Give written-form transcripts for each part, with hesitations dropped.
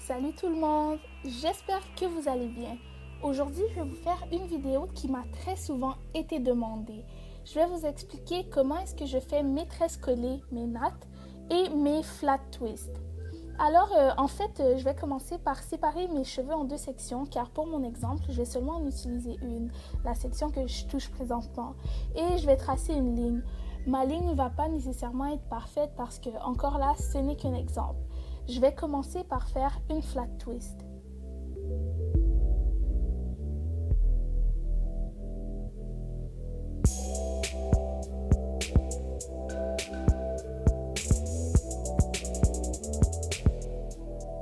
Salut tout le monde, j'espère que vous allez bien. Aujourd'hui, je vais vous faire une vidéo qui m'a très souvent été demandée. Je vais vous expliquer comment est-ce que je fais mes tresses collées, mes nattes et mes flat twists. Alors, je vais commencer par séparer mes cheveux en deux sections car pour mon exemple, je vais seulement en utiliser une, la section que je touche présentement. Et je vais tracer une ligne. Ma ligne ne va pas nécessairement être parfaite parce que, encore là, ce n'est qu'un exemple. Je vais commencer par faire une flat twist.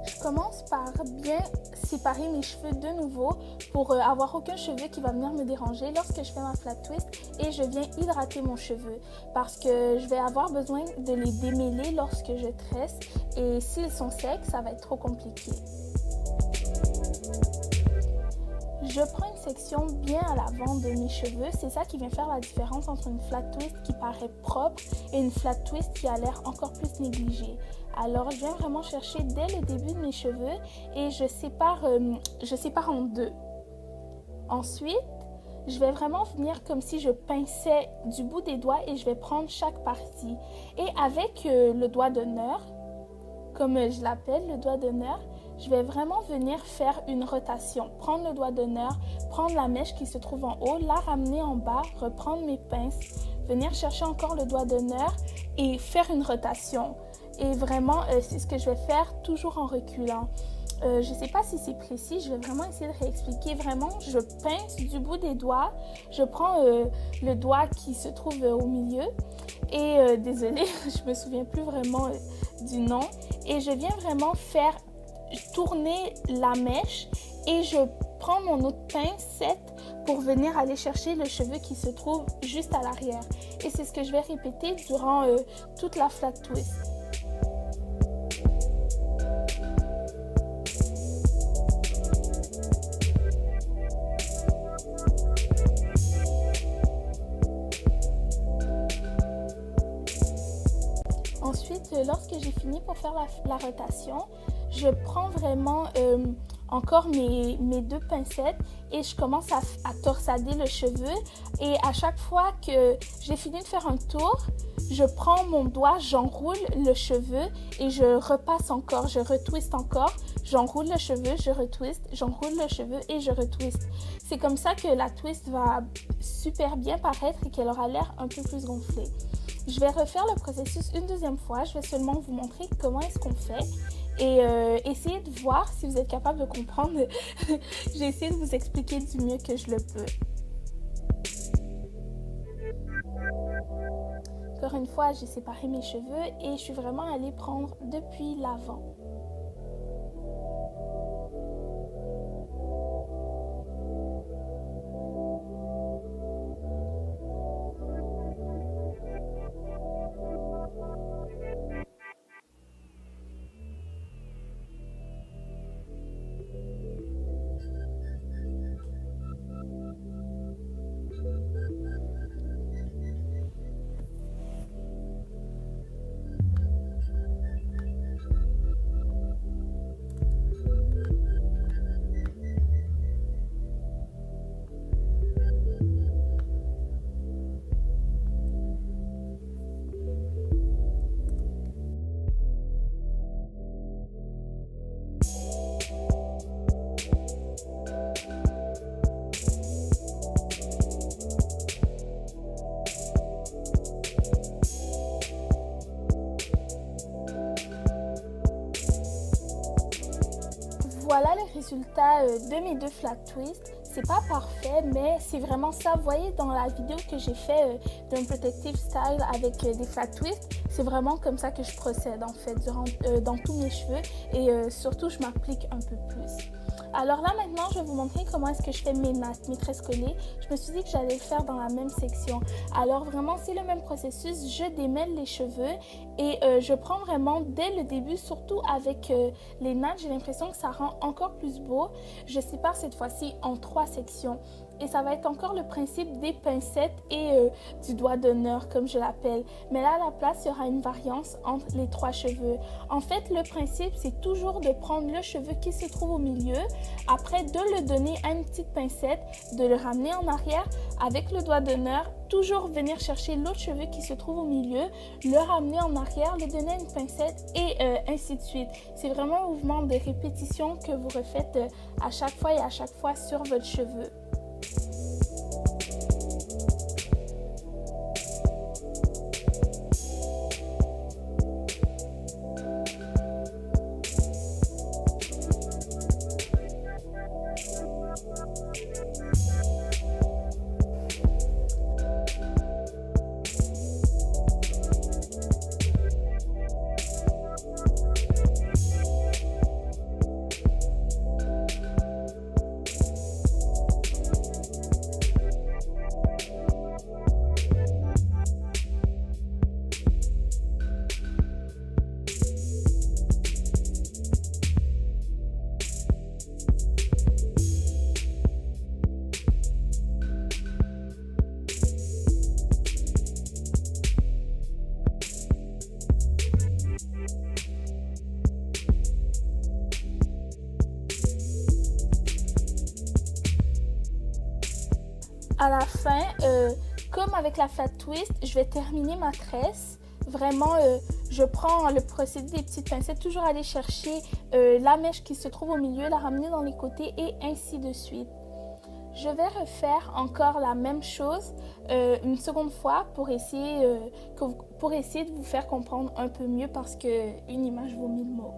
Je commence par bien séparer mes cheveux de nouveau pour avoir aucun cheveu qui va venir me déranger lorsque je fais ma flat twist et je viens hydrater mon cheveu parce que je vais avoir besoin de les démêler lorsque je tresse et s'ils sont secs, ça va être trop compliqué. Je prends une section bien à l'avant de mes cheveux, c'est ça qui vient faire la différence entre une flat twist qui paraît propre et une flat twist qui a l'air encore plus négligée. Alors je viens vraiment chercher dès le début de mes cheveux et je sépare en deux. Ensuite, je vais vraiment venir comme si je pinçais du bout des doigts et je vais prendre chaque partie. Et avec le doigt d'honneur, comme je l'appelle, le doigt d'honneur, je vais vraiment venir faire une rotation. Prendre le doigt d'honneur, prendre la mèche qui se trouve en haut, la ramener en bas, reprendre mes pinces, venir chercher encore le doigt d'honneur et faire une rotation. Et vraiment, c'est ce que je vais faire toujours en reculant. Je ne sais pas si c'est précis, je vais vraiment essayer de réexpliquer. Vraiment, je pince du bout des doigts, je prends le doigt qui se trouve au milieu et désolée, je me souviens plus vraiment du nom. Et je viens vraiment faire tourner la mèche et je prends mon autre pincette pour venir aller chercher le cheveu qui se trouve juste à l'arrière. Et c'est ce que je vais répéter durant toute la flat twist. Ensuite, lorsque j'ai fini pour faire la rotation, je prends vraiment encore mes deux pincettes et je commence à torsader le cheveu. Et à chaque fois que j'ai fini de faire un tour, je prends mon doigt, j'enroule le cheveu et je repasse encore, je retwiste encore. J'enroule le cheveu, je retwiste, j'enroule le cheveu et je retwiste. C'est comme ça que la twist va super bien paraître et qu'elle aura l'air un peu plus gonflée. Je vais refaire le processus une deuxième fois. Je vais seulement vous montrer comment est-ce qu'on fait et essayer de voir si vous êtes capable de comprendre. J'ai essayé de vous expliquer du mieux que je le peux. Encore une fois, j'ai séparé mes cheveux et je suis vraiment allée prendre depuis l'avant. Voilà le résultat de mes deux flat twists. C'est pas parfait, mais c'est vraiment ça. Vous voyez dans la vidéo que j'ai fait d'un protective style avec des flat twists, c'est vraiment comme ça que je procède en fait dans tous mes cheveux et surtout je m'applique un peu plus. Alors là maintenant, je vais vous montrer comment est-ce que je fais mes nattes, mes tresses collées. Je me suis dit que j'allais le faire dans la même section. Alors vraiment, c'est le même processus. Je démêle les cheveux et je prends vraiment dès le début, surtout avec les nattes, j'ai l'impression que ça rend encore plus beau. Je sépare cette fois-ci en 3 sections. et ça va être encore le principe des pincettes et du doigt d'honneur comme je l'appelle. Mais là à la place, il y aura une variance entre les 3 cheveux. En fait, le principe c'est toujours de prendre le cheveu qui se trouve au milieu, après de le donner à une petite pincette, de le ramener en arrière avec le doigt d'honneur, toujours venir chercher l'autre cheveu qui se trouve au milieu, le ramener en arrière, le donner à une pincette et ainsi de suite. C'est vraiment un mouvement de répétition que vous refaites à chaque fois et à chaque fois sur votre cheveu. À la fin, comme avec la flat twist, je vais terminer ma tresse. Vraiment, je prends le procédé des petites pincettes, toujours aller chercher la mèche qui se trouve au milieu, la ramener dans les côtés et ainsi de suite. Je vais refaire encore la même chose une seconde fois pour essayer de vous faire comprendre un peu mieux parce qu'une image vaut 1000 mots.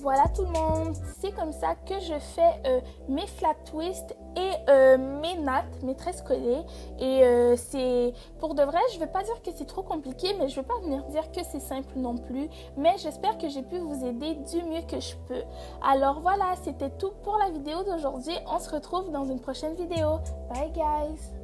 Voilà tout le monde, c'est comme ça que je fais mes flat twists et mes nattes, mes tresses collées. Et c'est pour de vrai, je ne vais pas dire que c'est trop compliqué, mais je ne vais pas venir dire que c'est simple non plus. Mais j'espère que j'ai pu vous aider du mieux que je peux. Alors voilà, c'était tout pour la vidéo d'aujourd'hui. On se retrouve dans une prochaine vidéo. Bye guys!